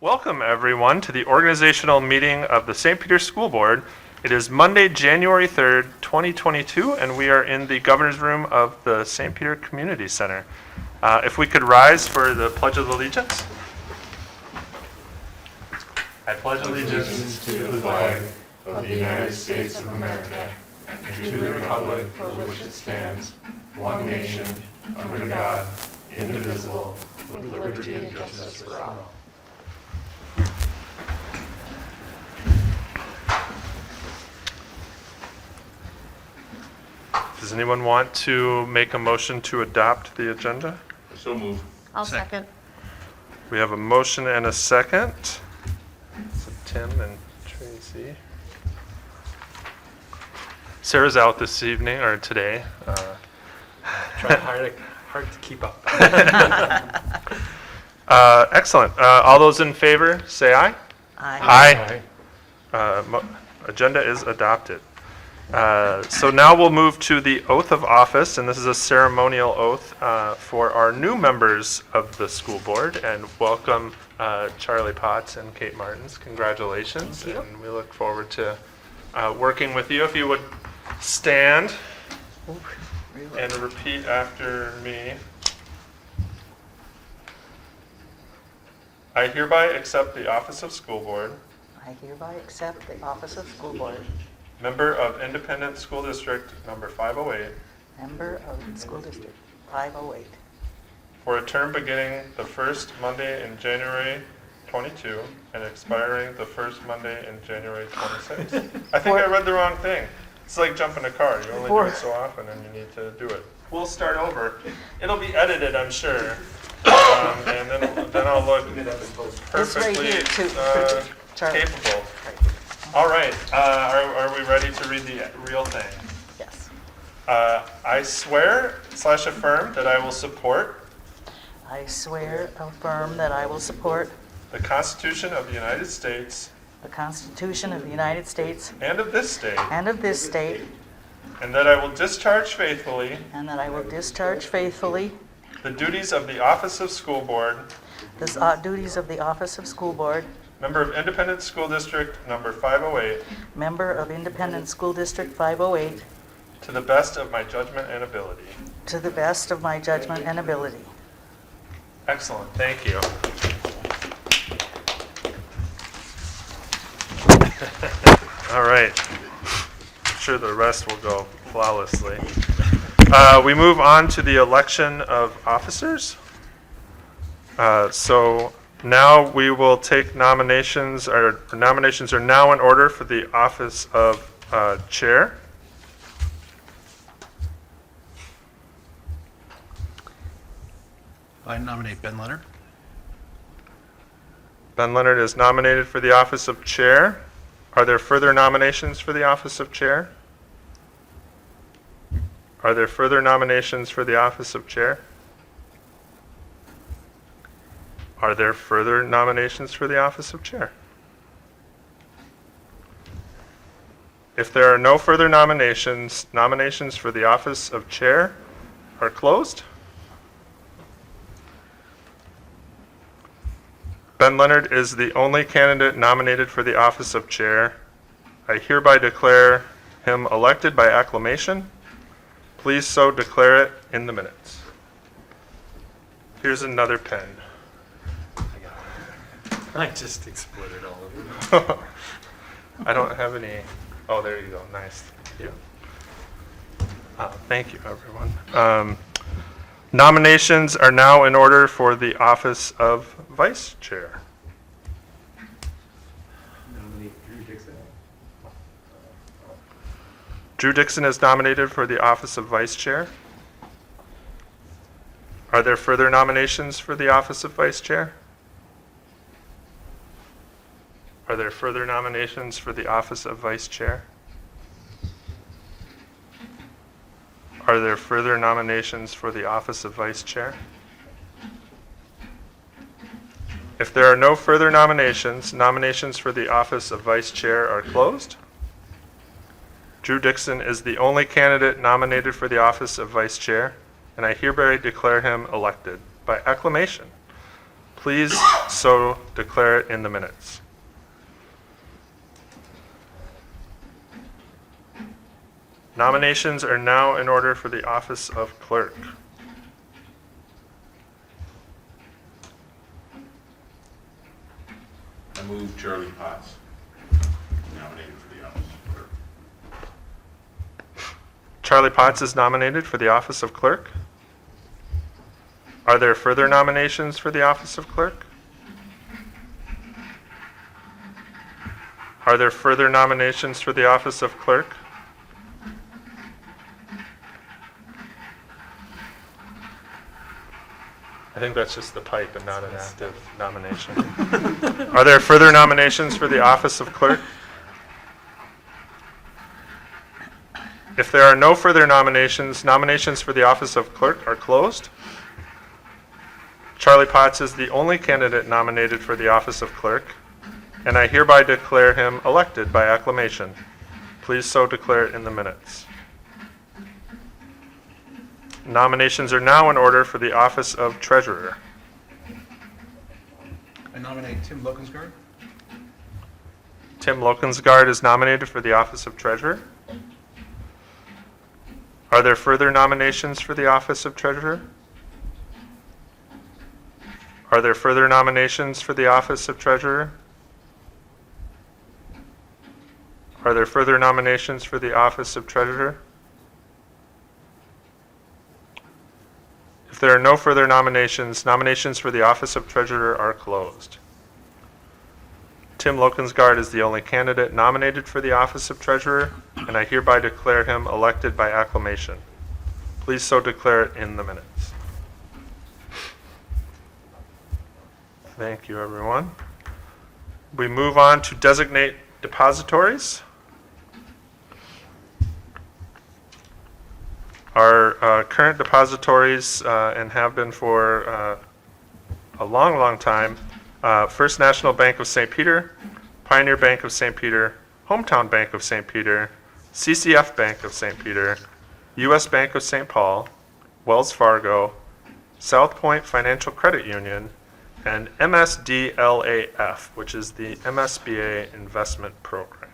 Welcome, everyone, to the organizational meeting of the St. Peter School Board. It is Monday, January 3rd, 2022, and we are in the Governor's Room of the St. Peter Community Center. If we could rise for the Pledge of Allegiance. I pledge allegiance to the flag of the United States of America and to the republic for which it stands, one nation, under God, indivisible, with liberty and justice for all. Does anyone want to make a motion to adopt the agenda? So move. I'll second. We have a motion and a second. So Tim and Tracy. Sarah's out this evening, or today. Trying hard to keep up. Excellent. All those in favor, say aye. Aye. Agenda is adopted. So now we'll move to the oath of office, and this is a ceremonial oath for our new members of the school board. And welcome Charlie Potts and Kate Martins. Congratulations. Thank you. And we look forward to working with you. If you would stand and repeat after me. I hereby accept the office of school board, I hereby accept the office of school board, member of Independent School District number 508, member of School District 508, for a term beginning the first Monday in January 22 and expiring the first Monday in January 26. I think I read the wrong thing. It's like jumping a car. You only do it so often and you need to do it. We'll start over. It'll be edited, I'm sure. And then I'll look This right perfectly here, too. Charlie. capable. All right. Are we ready to read the real thing? Yes. I swear/affirm that I will support I swear, affirm that I will support the Constitution of the United States the Constitution of the United States and of this state, and of this state, and that I will discharge faithfully and that I will discharge faithfully the duties of the office of school board, the duties of the office of school board, member of Independent School District number 508, member of Independent School District 508, to the best of my judgment and ability. to the best of my judgment and ability. Excellent. Thank you. All right. I'm sure the rest will go flawlessly. We move on to the election of officers. So now we will take nominations. Our nominations are now in order for the office of chair. I nominate Ben Leonard. Ben Leonard is nominated for the office of chair. Are there further nominations for the office of chair? Are there further nominations for the office of chair? Are there further nominations for the office of chair? If there are no further nominations, nominations for the office of chair are closed. Ben Leonard is the only candidate nominated for the office of chair. I hereby declare him elected by acclamation. Please so declare it in the minutes. Here's another pen. I just exploded all over. I don't have any. Oh, there you go. Nice. Thank you. Thank you, everyone. Nominations are now in order for the office of vice chair. Nominate Drew Dixon. Drew Dixon is nominated for the office of vice chair. Are there further nominations for the office of vice chair? Are there further nominations for the office of vice chair? Are there further nominations for the office of vice chair? If there are no further nominations, nominations for the office of vice chair are closed. Drew Dixon is the only candidate nominated for the office of vice chair, and I hereby declare him elected by acclamation. Please so declare it in the minutes. Nominations are now in order for the office of clerk. I move Charlie Potts nominated for the office of clerk. Charlie Potts is nominated for the office of clerk. Are there further nominations for the office of clerk? Are there further nominations for the office of clerk? I think that's just the pipe and not an active nomination. Are there further nominations for the office of clerk? If there are no further nominations, nominations for the office of clerk are closed. Charlie Potts is the only candidate nominated for the office of clerk, and I hereby declare him elected by acclamation. Please so declare it in the minutes. Nominations are now in order for the office of treasurer. I nominate Tim Lokensgaard. Tim Lokensgaard is nominated for the office of treasurer. Are there further nominations for the office of treasurer? Are there further nominations for the office of treasurer? Are there further nominations for the office of treasurer? If there are no further nominations, nominations for the office of treasurer are closed. Tim Lokensgaard is the only candidate nominated for the office of treasurer, and I hereby declare him elected by acclamation. Please so declare it in the minutes. Thank you, everyone. We move on to designate depositories. Our current depositories, and have been for a long, long time, First National Bank of St. Peter, Pioneer Bank of St. Peter, Hometown Bank of St. Peter, CCF Bank of St. Peter, U.S. Bank of St. Paul, Wells Fargo, South Point Financial Credit Union, and MSDLAF, which is the MSBA Investment Program.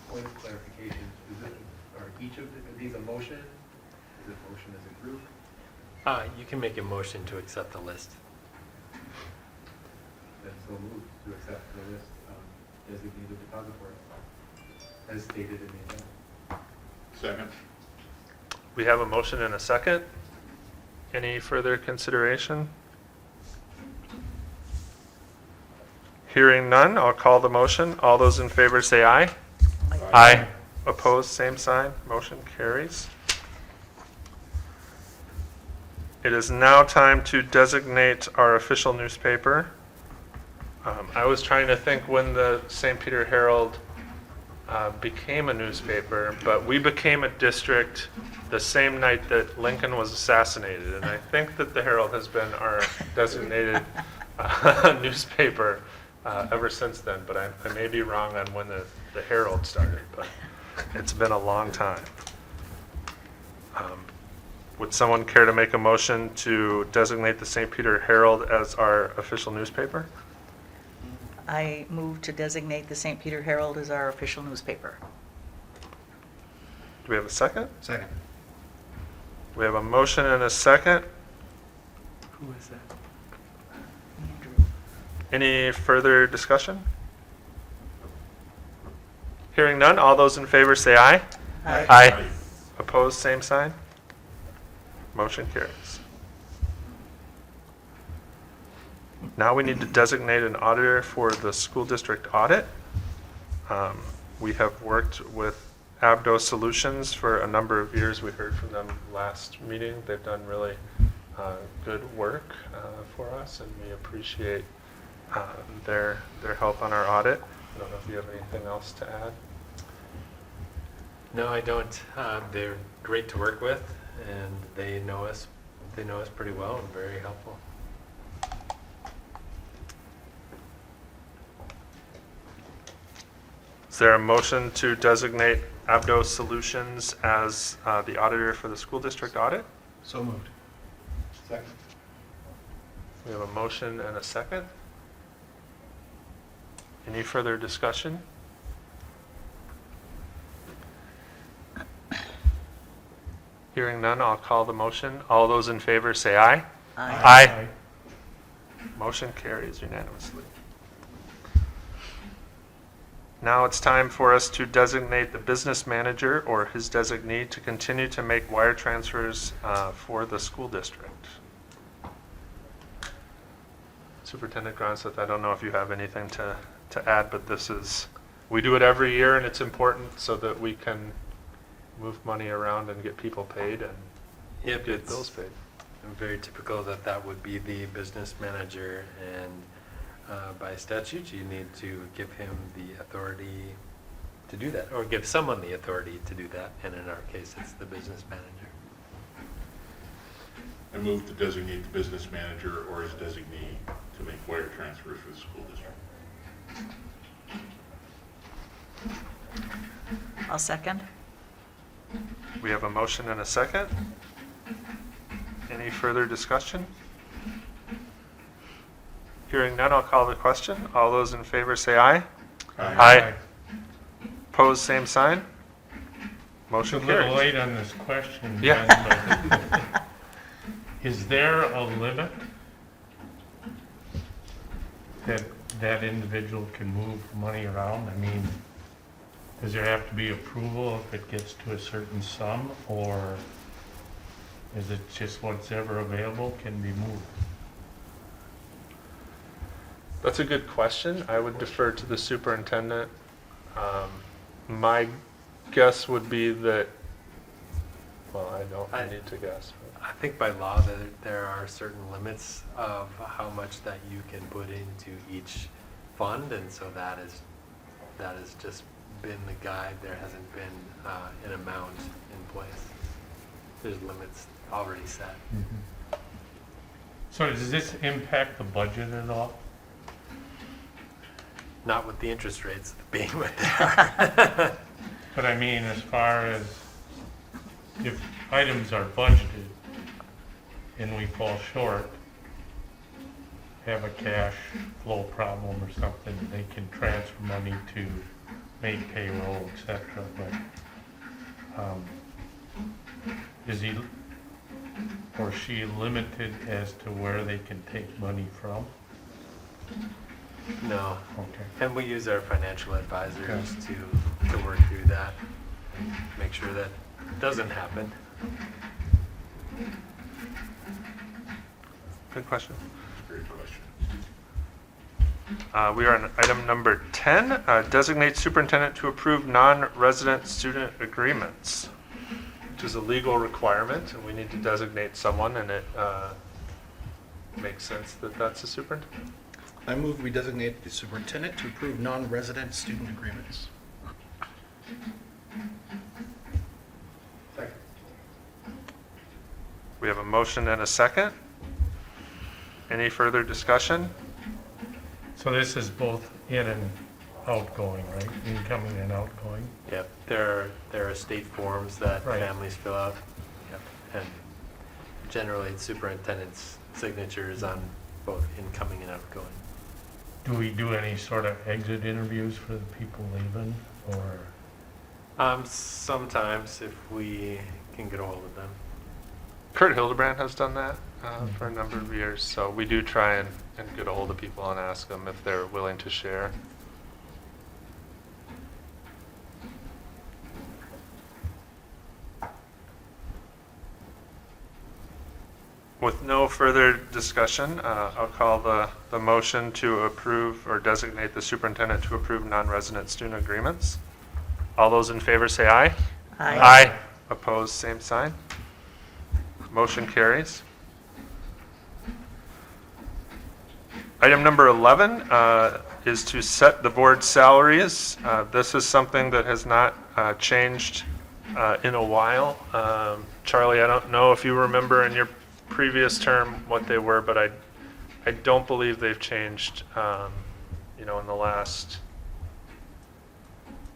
Point of clarification, are each of these a motion? Is it motion as a group? You can make a motion to accept the list. Then so moved to accept the list of designated depositories as stated in the agenda. Second. We have a motion and a second. Any further consideration? Hearing none, I'll call the motion. All those in favor say aye. Aye. Opposed, same sign. Motion carries. It is now time to designate our official newspaper. I was trying to think when the St. Peter Herald became a newspaper, but we became a district the same night that Lincoln was assassinated, and I think that the Herald has been our designated newspaper ever since then, but I may be wrong on when the Herald started, but it's been a long time. Would someone care to make a motion to designate the St. Peter Herald as our official newspaper? I move to designate the St. Peter Herald as our official newspaper. Do we have a second? Second. We have a motion and a second. Who is that? Andrew. Any further discussion? Hearing none, all those in favor say aye. Aye. Aye. Opposed, same sign. Motion carries. Now we need to designate an auditor for the school district audit. We have worked with Abdo Solutions for a number of years. We heard from them last meeting. They've done really good work for us, and we appreciate their help on our audit. I don't know if you have anything else to add. No, I don't. They're great to work with, and they know us. They know us pretty well and very helpful. Is there a motion to designate Abdo Solutions as the auditor for the school district audit? So moved. Second. We have a motion and a second. Any further discussion? Hearing none, I'll call the motion. All those in favor say aye. Aye. Motion carries unanimously. Now it's time for us to designate the business manager or his designee to continue to make wire transfers for the school district. Superintendent Gronseth, I don't know if you have anything to add, but we do it every year and it's important so that we can move money around and get people paid and Yep, get it's bills paid. very typical that would be the business manager, and by statute, you need to give him the authority to do that, or give someone the authority to do that, and in our case, it's the business manager. I move to designate the business manager or his designee to make wire transfers for the school district. I'll second. We have a motion and a second. Any further discussion? Hearing none, I'll call the question. All those in favor say aye. Aye. Pose same sign. It's a Motion little carries. late on this question, Yeah. Ben, but is there a limit that that individual can move money around? I mean, does there have to be approval if it gets to a certain sum, or is it just what's ever available can be moved? That's a good question. I would defer to the superintendent. My guess would be that, well, I need to guess. I think by law there are certain limits of how much that you can put into each fund, and so that has just been the guide. There hasn't been an amount in place. There's limits already set. So does this impact the budget at all? Not with the interest rates being what they are. But I mean, as far as if items are budgeted and we fall short, have a cash flow problem or something, they can transfer money to make payroll, et cetera, but is he or she limited as to where they can take money from? No. Okay. And we use our financial advisors to work through that and make sure that doesn't happen. Good question. Great question. We are on item number 10, designate superintendent to approve non-resident student agreements, which is a legal requirement, and we need to designate someone, and it makes sense that that's the superintendent. I move we designate the superintendent to approve non-resident student agreements. Second. We have a motion and a second. Any further discussion? So this is both in and outgoing, right? Incoming and outgoing? Yep. There are state forms that Right. families fill out. Yep. And generally, the superintendent's signature is on both incoming and outgoing. Do we do any sort of exit interviews for the people leaving, or? Sometimes if we can get a hold of them. Kurt Hildebrand has done that for a number of years, so we do try and get a hold of people and ask them if they're willing to share. With no further discussion, I'll call the motion to approve or designate the superintendent to approve non-resident student agreements. All those in favor say aye. Aye. Opposed, same sign. Motion carries. Item number 11 is to set the board salaries. This is something that has not changed in a while. Charlie, I don't know if you remember in your previous term what they were, but I don't believe they've changed, in the last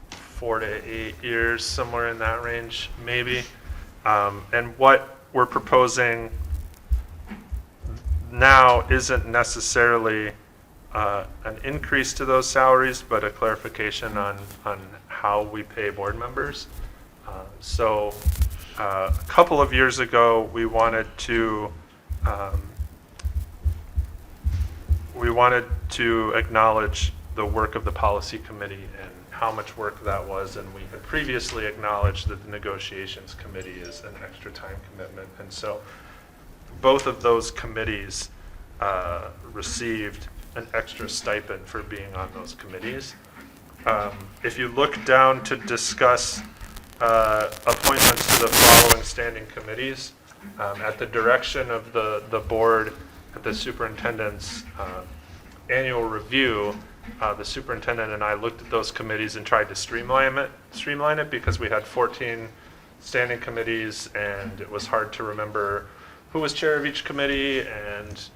4 to 8 years, somewhere in that range, maybe. And what we're proposing now isn't necessarily an increase to those salaries, but a clarification on how we pay board members. So a couple of years ago, we wanted to acknowledge the work of the policy committee and how much work that was, and we had previously acknowledged that the negotiations committee is an extra time commitment. And so both of those committees received an extra stipend for being on those committees. If you look down to discuss appointments to the following standing committees, at the direction of the board, at the superintendent's annual review, the superintendent and I looked at those committees and tried to streamline it because we had 14 standing committees and it was hard to remember who was chair of each committee, and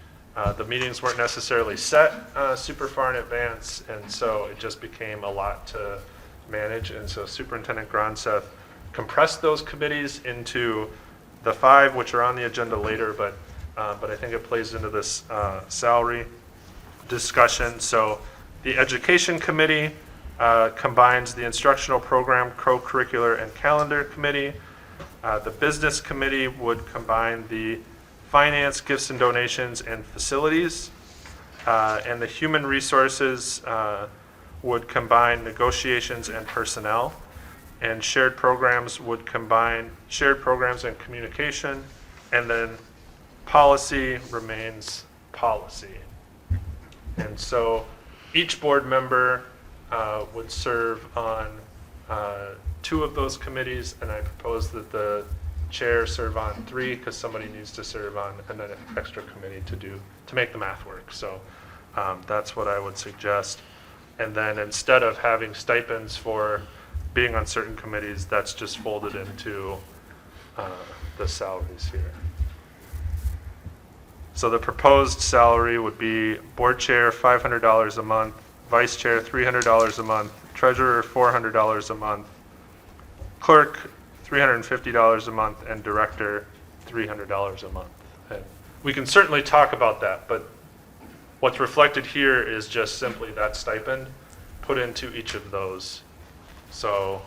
the meetings weren't necessarily set super far in advance, and so it just became a lot to manage. And so Superintendent Gronseth compressed those committees into the 5, which are on the agenda later, but I think it plays into this salary discussion. So the Education Committee combines the Instructional Program, Co-Curricular, and Calendar Committee. The Business Committee would combine the Finance, Gifts and Donations, and Facilities. And the Human Resources would combine Negotiations and Personnel. And Shared Programs would combine Shared Programs and Communication. And then Policy remains Policy. And so each board member would serve on 2 of those committees, and I propose that the chair serve on 3 because somebody needs to serve on an extra committee to make the math work. So that's what I would suggest. And then instead of having stipends for being on certain committees, that's just folded into the salaries here. So the proposed salary would be board chair $500 a month, vice chair $300 a month, treasurer $400 a month, clerk $350 a month, and director $300 a month. And we can certainly talk about that, but what's reflected here is just simply that stipend put into each of those. So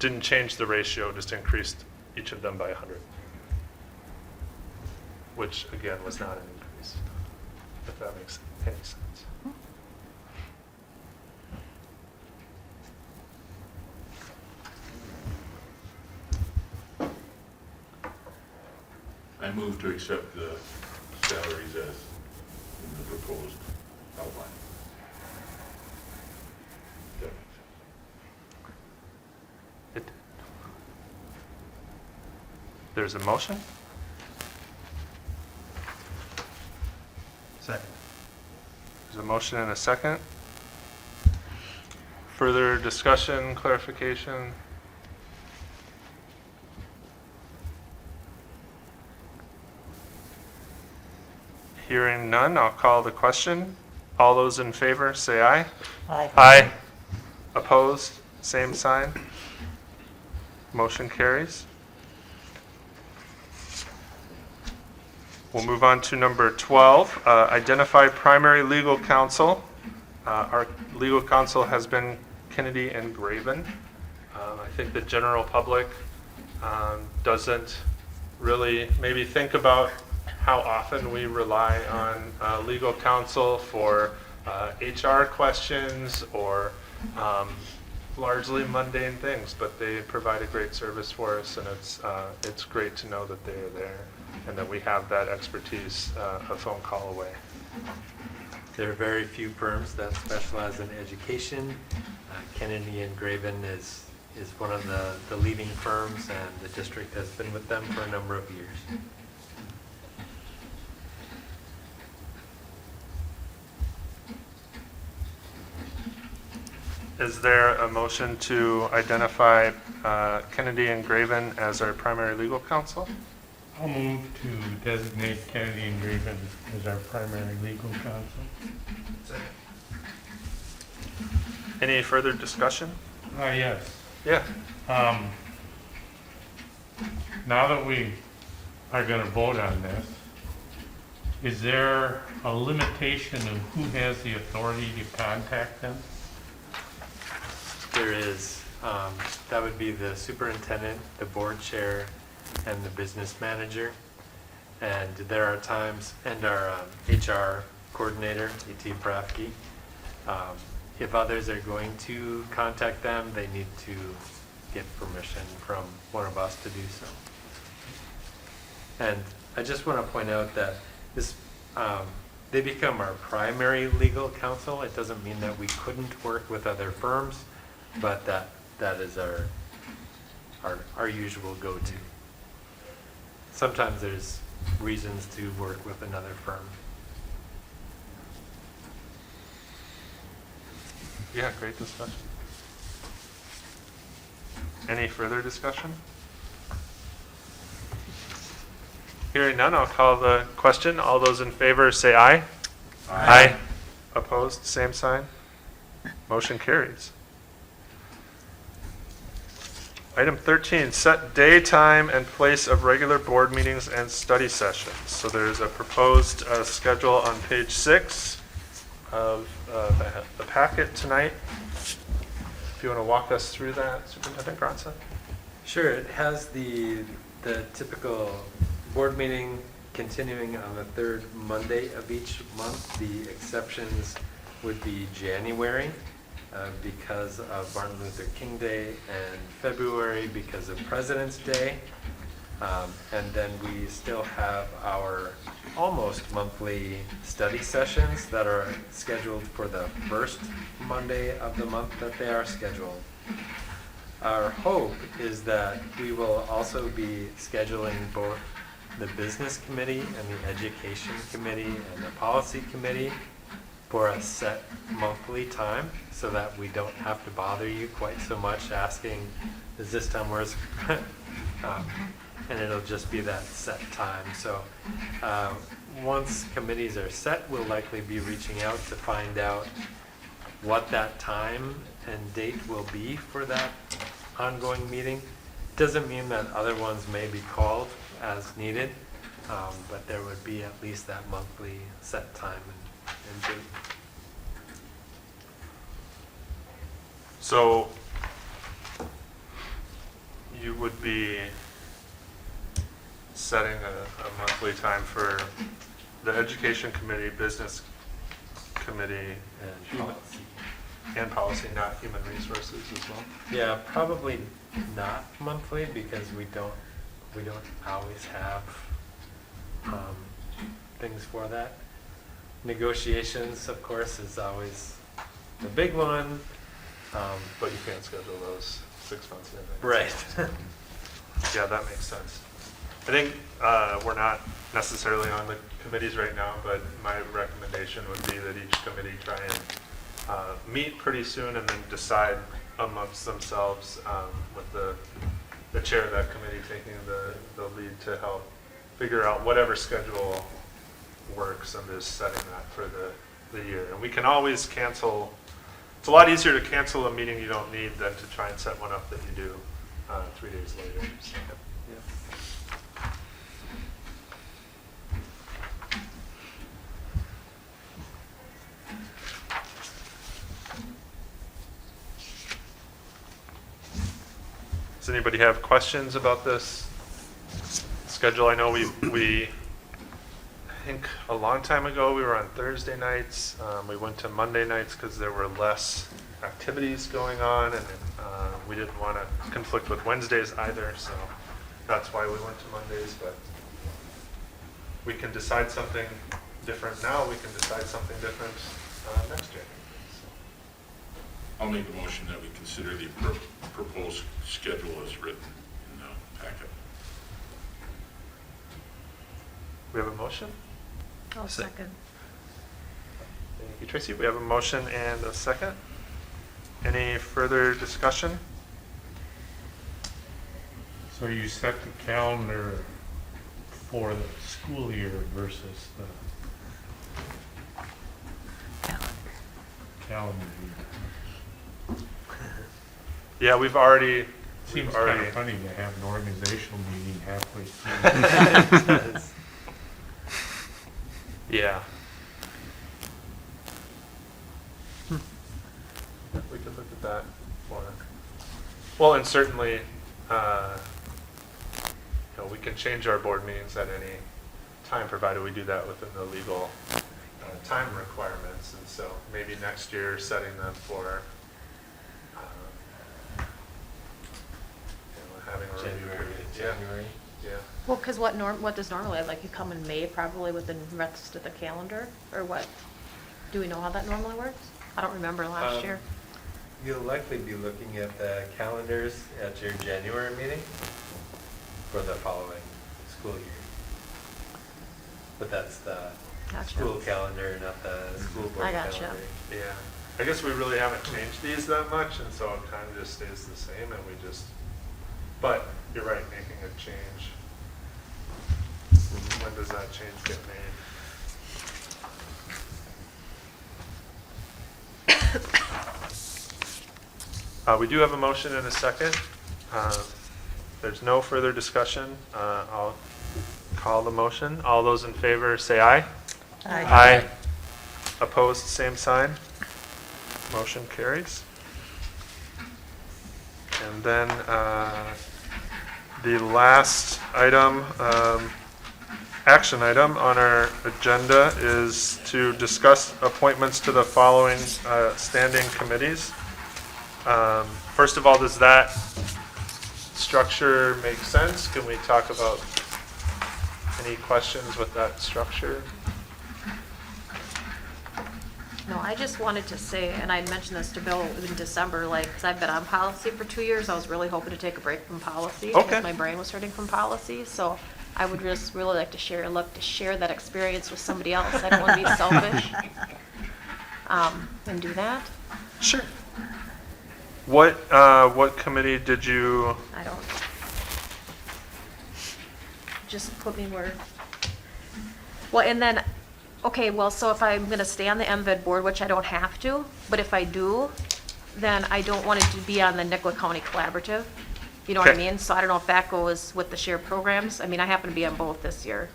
didn't change the ratio, just increased each of them by 100. Which again was not an increase, if that makes any sense. I move to accept the salaries as in the proposed outline. That makes sense. There's a motion? Second. There's a motion and a second. Further discussion, clarification? Hearing none, I'll call the question. All those in favor, say aye. Aye. Aye. Opposed, same sign. Motion carries. We'll move on to number 12, identify primary legal counsel. Our legal counsel has been Kennedy and Graven. I think the general public doesn't really maybe think about how often we rely on legal counsel for HR questions or largely mundane things, but they provide a great service for us, and it's great to know that they are there and that we have that expertise a phone call away. There are very few firms that specialize in education. Kennedy and Graven is one of the leading firms, and the district has been with them for a number of years. Is there a motion to identify Kennedy and Graven as our primary legal counsel? I'll move to designate Kennedy and Graven as our primary legal counsel. Any further discussion? Yes. Yeah. Now that we are going to vote on this, Is there a limitation of who has the authority to contact them? There is, that would be the superintendent, the board chair, and the business manager. And there are times, and our HR coordinator, E.T. Prafke. If others are going to contact them, they need to get permission from one of us to do so. And I just want to point out that this, they become our primary legal counsel. It doesn't mean that we couldn't work with other firms, but that is our usual go-to. Sometimes there's reasons to work with another firm. Yeah, great discussion. Any further discussion? Hearing none, I'll call the question. All those in favor say aye. Aye. Opposed, same sign. Motion carries. Item 13, set day, time, and place of regular board meetings and study sessions. So there's a proposed schedule on page 6 of the packet tonight. If you want to walk us through that, Superintendent Gronson? Sure, it has the typical board meeting continuing on the third Monday of each month. The exceptions would be January because of Martin Luther King Day, and February because of President's Day. And then we still have our almost monthly study sessions that are scheduled for the first Monday of the month that they are scheduled. Our hope is that we will also be scheduling both the business committee and the education committee and the policy committee for a set monthly time, so that we don't have to bother you quite so much asking, is this time where's, and it'll just be that set time. So once committees are set, we'll likely be reaching out to find out what that time and date will be for that ongoing meeting. Doesn't mean that other ones may be called as needed, but there would be at least that monthly set time and date. So you would be setting a monthly time for the education committee, business committee, And policy. and policy, not human resources as well? Yeah, probably not monthly, because we don't always have things for that. Negotiations, of course, is always the big one. But you can't schedule those 6 months in advance. Right. Yeah, that makes sense. I think we're not necessarily on the committees right now, but my recommendation would be that each committee try and meet pretty soon and then decide amongst themselves with the chair of that committee taking the lead to help figure out whatever schedule works and just setting that for the year. And we can always cancel. It's a lot easier to cancel a meeting you don't need than to try and set one up that you do 3 days later. So. Does anybody have questions about this schedule? I know we I think a long time ago we were on Thursday nights. We went to Monday nights because there were less activities going on, and we didn't want to conflict with Wednesdays either, so that's why we went to Mondays. But we can decide something different now. We can decide something different next year. I'll make a motion that we consider the proposed schedule as written in the packet. We have a motion? I'll second. Thank you, Tracy. We have a motion and a second. Any further discussion? So you set the calendar for the school year versus the calendar year. Yeah, we've already. Seems kind of funny to have an organizational meeting halfway through. certainly, we can change our board meetings at any time, provided we do that within the legal time requirements. And so maybe next year, setting them for having a review period. January. Yeah. Well, because what does normally, like you come in May probably with the rest of the calendar, or what? Do we know how that normally works? I don't remember last year. You'll likely be looking at the calendars at your January meeting for the following school year. But that's the Gotcha. school calendar, not the school board I gotcha. calendar. Yeah. I guess we really haven't changed these that much, and so it kind of just stays the same, and we just, but you're right, making a change. When does that change get made? We do have a motion and a second. There's no further discussion. I'll call the motion. All those in favor say aye. Aye. Opposed, same sign. Motion carries. And then the last item, action item on our agenda is to discuss appointments to the following standing committees. First of all, does that structure make sense? Can we talk about any questions with that structure? No, I just wanted to say, and I mentioned this to Bill in December, like, because I've been on policy for 2 years, I was really hoping to take a break from policy. Okay. Because my brain was hurting from policy, so I would just really like to share that experience with somebody else. I don't want to be selfish. And do that. Sure. What committee did you? I don't. Just put me where. Well, and then, okay, well, so if I'm gonna stay on the MVED board, which I don't have to, but if I do, then I don't want it to be on the Nicollet County Collaborative. You know what I Okay. mean? So I don't know if that goes with the shared programs. I mean, I happen to be on both this year.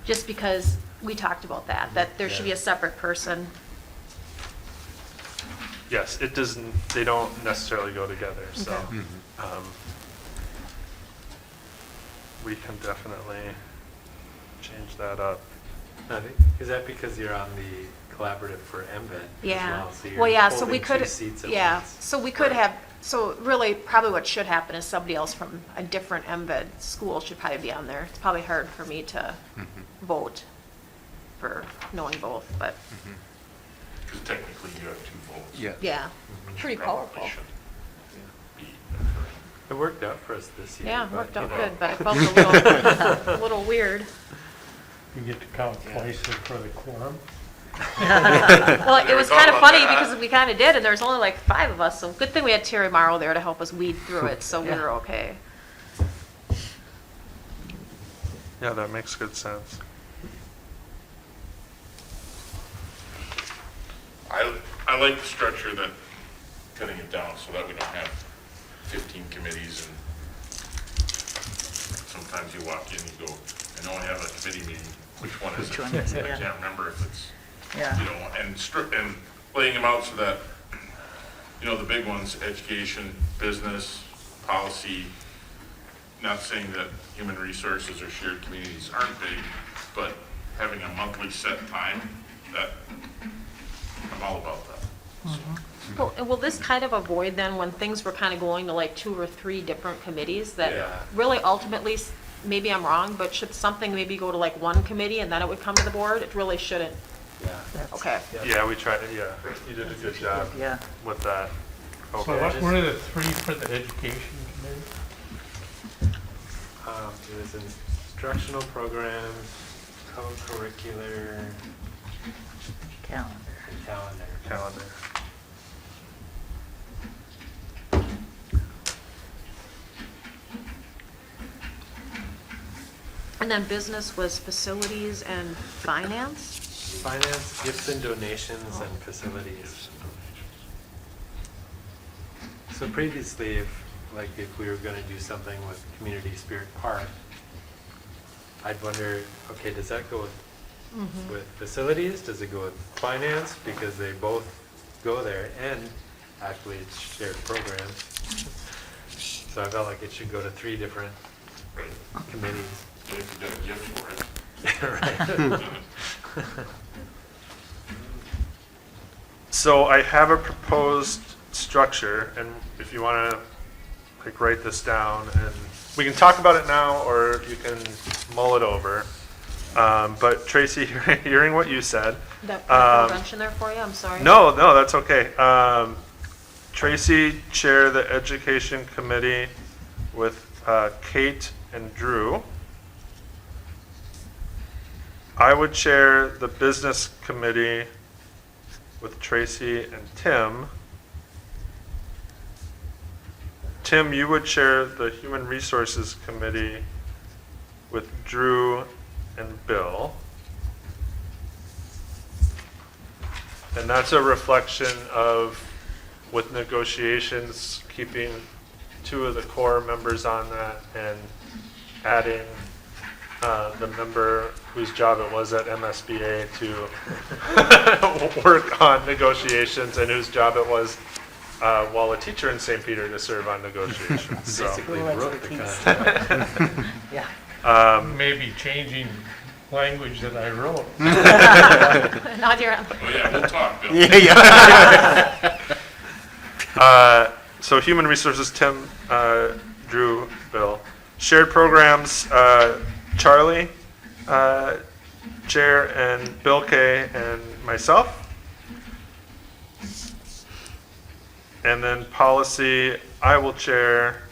Just because we talked about that there should be a separate person. Yes, it doesn't. They don't necessarily go together, so Okay. We can definitely change that up. I think, is that because you're on the collaborative for MVED as Yeah. well? So you're Well, yeah, so holding we could, two seats at yeah, once. so we could have, so really, probably what should happen is somebody else from a different MVED school should probably be on there. It's probably hard for me to vote for knowing both, but, Because technically you have 2 votes. Yeah. yeah, pretty Probably powerful. shouldn't be It worked out for us this year. Yeah, but, worked you out know. good, but I felt a little weird. You get to count twice for the quorum. Well, it Never was thought kind of about funny that. because we kind of did, and there was only like 5 of us, so good thing we had Terry Morrow there to help us weed through it, so we were okay. Yeah, that makes good sense. I like the structure that, cutting it down so that we don't have 15 committees and sometimes you walk in, you go, I know I have a committee meeting, which one is it? Which one is it, I yeah. can't remember if it's, Yeah. you know, and laying them out so that, you know, the big ones, education, business, policy, not saying that human resources or shared communities aren't big, but having a monthly set time, that, I'm all about that. So, Well, and will this kind of avoid then when things were kind of going to like 2 or 3 different committees that Yeah. really ultimately, maybe I'm wrong, but should something maybe go to like one committee and then it would come to the board? It really shouldn't. Yeah. That's- Okay. Yep. Yeah, we tried. Yeah, you did a good job Yeah. with that. So Okay. what are the 3 for the education committee? It was instructional programs, co-curricular, Calendar. and calendar. Calendar. And then business was facilities and finance? Finance, gifts and donations, and facilities. So previously, if we were gonna do something with Community Spirit Park, I'd wonder, okay, does that go with facilities? Does it go with finance? Because they both go there, and actually it's shared programs. So I felt like it should go to 3 different committees. If you got a gift for it. Right. So I have a proposed structure, and if you want to like write this down, and we can talk about it now, or you can mull it over. But Tracy, hearing what you said, That put a wrench in there for you, I'm sorry. no, that's okay. Tracy, chair the education committee with Kate and Drew. I would chair the business committee with Tracy and Tim. Tim, you would chair the human resources committee with Drew and Bill. And that's a reflection of, with negotiations, keeping 2 of the core members on that and adding the member whose job it was at MSBA to work on negotiations, and whose job it was while a teacher in St. Peter to serve on negotiations. So, Basically Little wrote the expertise. contract. Yeah. Maybe changing language that I wrote. Not your, Oh, yeah, we'll talk, Bill. so human resources, Tim, Drew, Bill. Shared programs, Charlie, chair, and Bill K. and myself. And then policy, I will chair,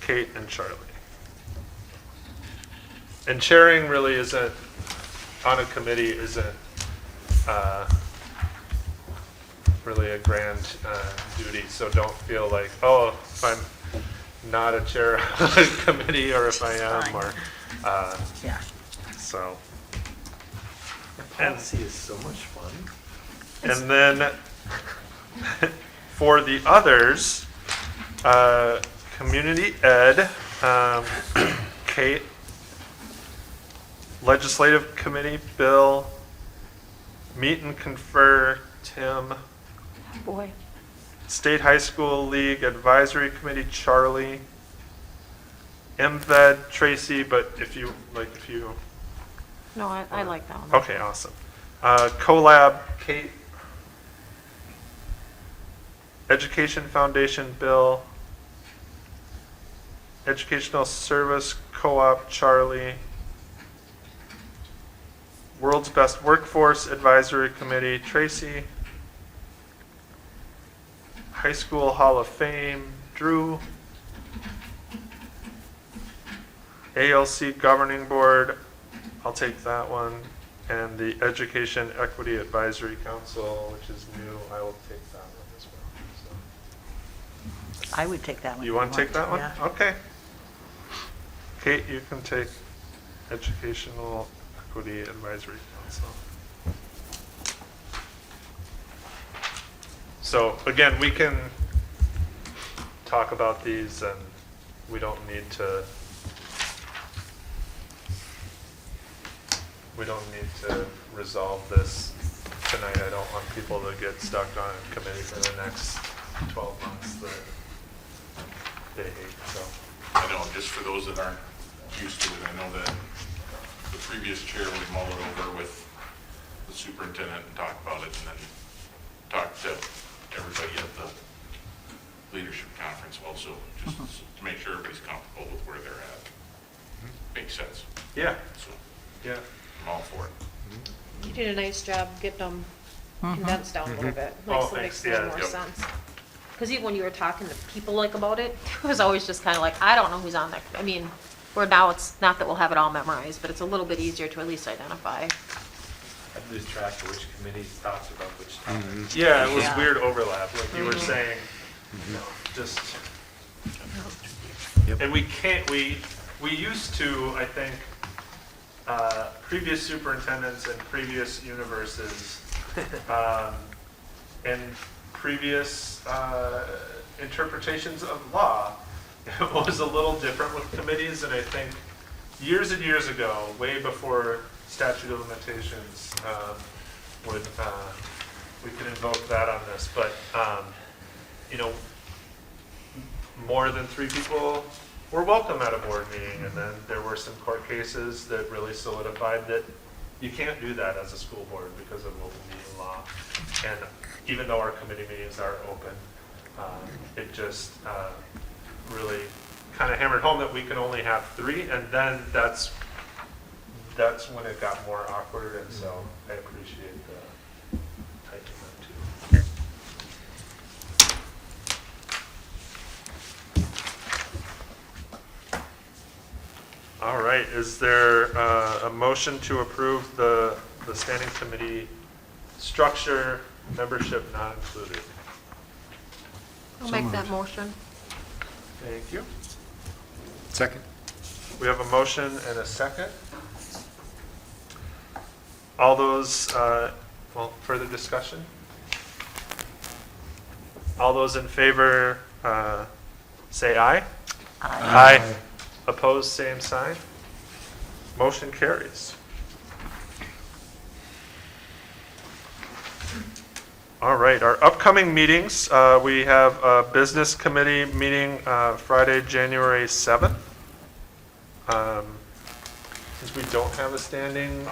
Kate and Charlie. And chairing really isn't, on a committee, isn't really a grand duty. So don't feel like, oh, if I'm not a chair of a committee, or if I am, Fine. or, Yeah. so. Policy is so much fun. And then for the others, community ed, Kate, legislative committee, Bill, meet and confer, Tim, boy. state high school league advisory committee, Charlie, MVED, Tracy, but if you, No, I like that one. okay, awesome. CoLab, Kate. Education Foundation, Bill. Educational Service Co-op, Charlie. World's Best Workforce Advisory Committee, Tracy. High School Hall of Fame, Drew. ALC Governing Board, I'll take that one. And the Education Equity Advisory Council, which is new, I will take that one as well. I would take that So. one. You if want to take that one? Yeah. Okay. Kate, you can take Educational Equity Advisory Council. So again, we can talk about these, and we don't need to resolve this tonight. I don't want people to get stuck on a committee for the next 12 months that they hate, so. I know, just for those that aren't used to it, I know that the previous chair would mull it over with the superintendent and talk about it, and then talk to everybody at the leadership conference also, just to make sure everybody's comfortable with where they're at. Makes sense. Yeah, So yeah. I'm all for it. You did a nice job getting them condensed down a little bit. Oh, Makes thanks. a little Yeah, more yep. sense. Because even when you were talking to people like about it, it was always just kind of like, I don't know who's on there. I mean, where now it's not that we'll have it all memorized, but it's a little bit easier to at least identify. I'd lose track of which committees talked about which topics. Yeah, it was Yeah. weird overlap, like you were saying, just. And we can't, we used to, I think, previous superintendents and previous universes, and previous interpretations of law, it was a little different with committees, and I think years and years ago, way before statute of limitations, we could invoke that on this, but, more than 3 people were welcome at a board meeting. And then there were some court cases that really solidified that you can't do that as a school board because of open meeting law. And even though our committee meetings are open, it just really kind of hammered home that we can only have 3, and then that's when it got more awkward, and so I appreciate the tightening that too. All right, is there a motion to approve the standing committee structure, membership not included? I'll make that motion. Thank you. Second. We have a motion and a second. All those, further discussion? All those in favor, say aye. Aye. Opposed, same sign. Motion carries. All right, our upcoming meetings, we have a business committee meeting Friday, January 7th. Since we don't have a standing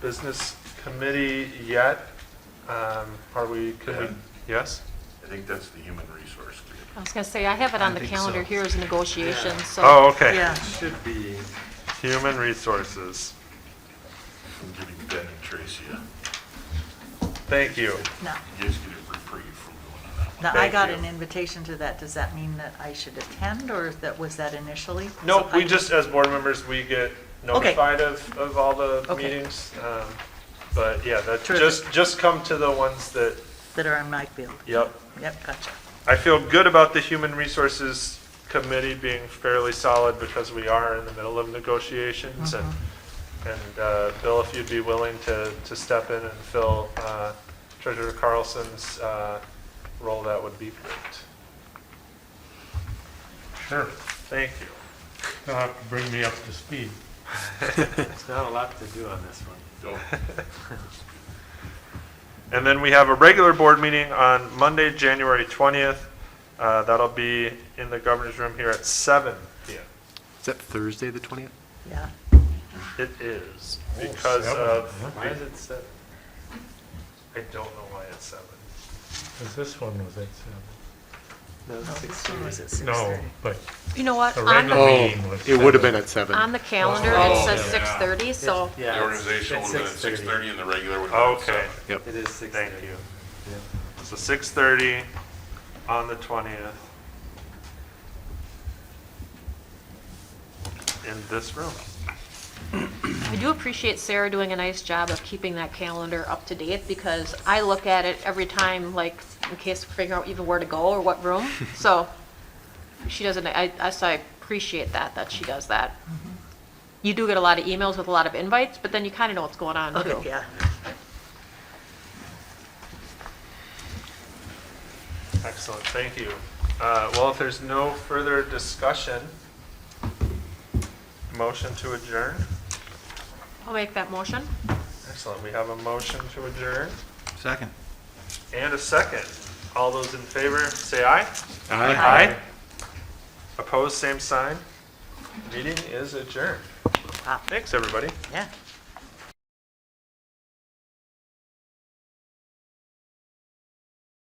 business committee yet, could we, yes? I think that's the human resource group. I was gonna say, I have it on the think calendar so. here as negotiations, so. Oh, okay. Yeah. Should be, Human resources. I'm giving Ben and Tracy Thank you. No, you guys get a reprieve from going on that one. no, I Thank got you. an invitation to that. Does that mean that I should attend, or was that initially? Nope, So we I- just, as board members, we get notified of all the Okay. meetings. But yeah, that, Terrific. just come to the ones that, That are on my field. yep. Yep, gotcha. I feel good about the Human Resources Committee being fairly solid because we are in the middle of negotiations. And Bill, if you'd be willing to step in and fill Treasurer Carlson's role, that would be great. Sure. Thank you. You'll have to bring me up to speed. there's not a lot to do on this one. Don't. And then we have a regular board meeting on Monday, January 20th. That'll be in the governor's room here at 7 p.m. Is that Thursday, the 20th? Yeah. It is because 7, of, huh? Why is it 7? I don't know why it's 7. Because this one was at No, No, it's this one was 6:30. at 7. No, 6:30. but You know what? the On regular the, meeting was 7. It would have been at 7. on the calendar, Oh, it says yeah. 6:30, so. Yeah, The it's- organizational it's would have been at 6:30 and the regular would have been at Okay, 7. Yep. It is 6:30. thank you. Yeah. So 6:30 on the 20th in this room. I do appreciate Sarah doing a nice job of keeping that calendar up to date, because I look at it every time, like, in case we figure out even where to go or what room. So she doesn't, so I appreciate that she does that. You do get a lot of emails with a lot of invites, but then you kind of know what's going on too. Okay, yeah. Excellent, thank you. Well, if there's no further discussion, motion to adjourn. I'll make that motion. Excellent, we have a motion to adjourn Second. and a second. All those in favor, say aye. Aye. Aye. Opposed, same sign. Meeting is adjourned. Wow. Thanks, everybody. Yeah.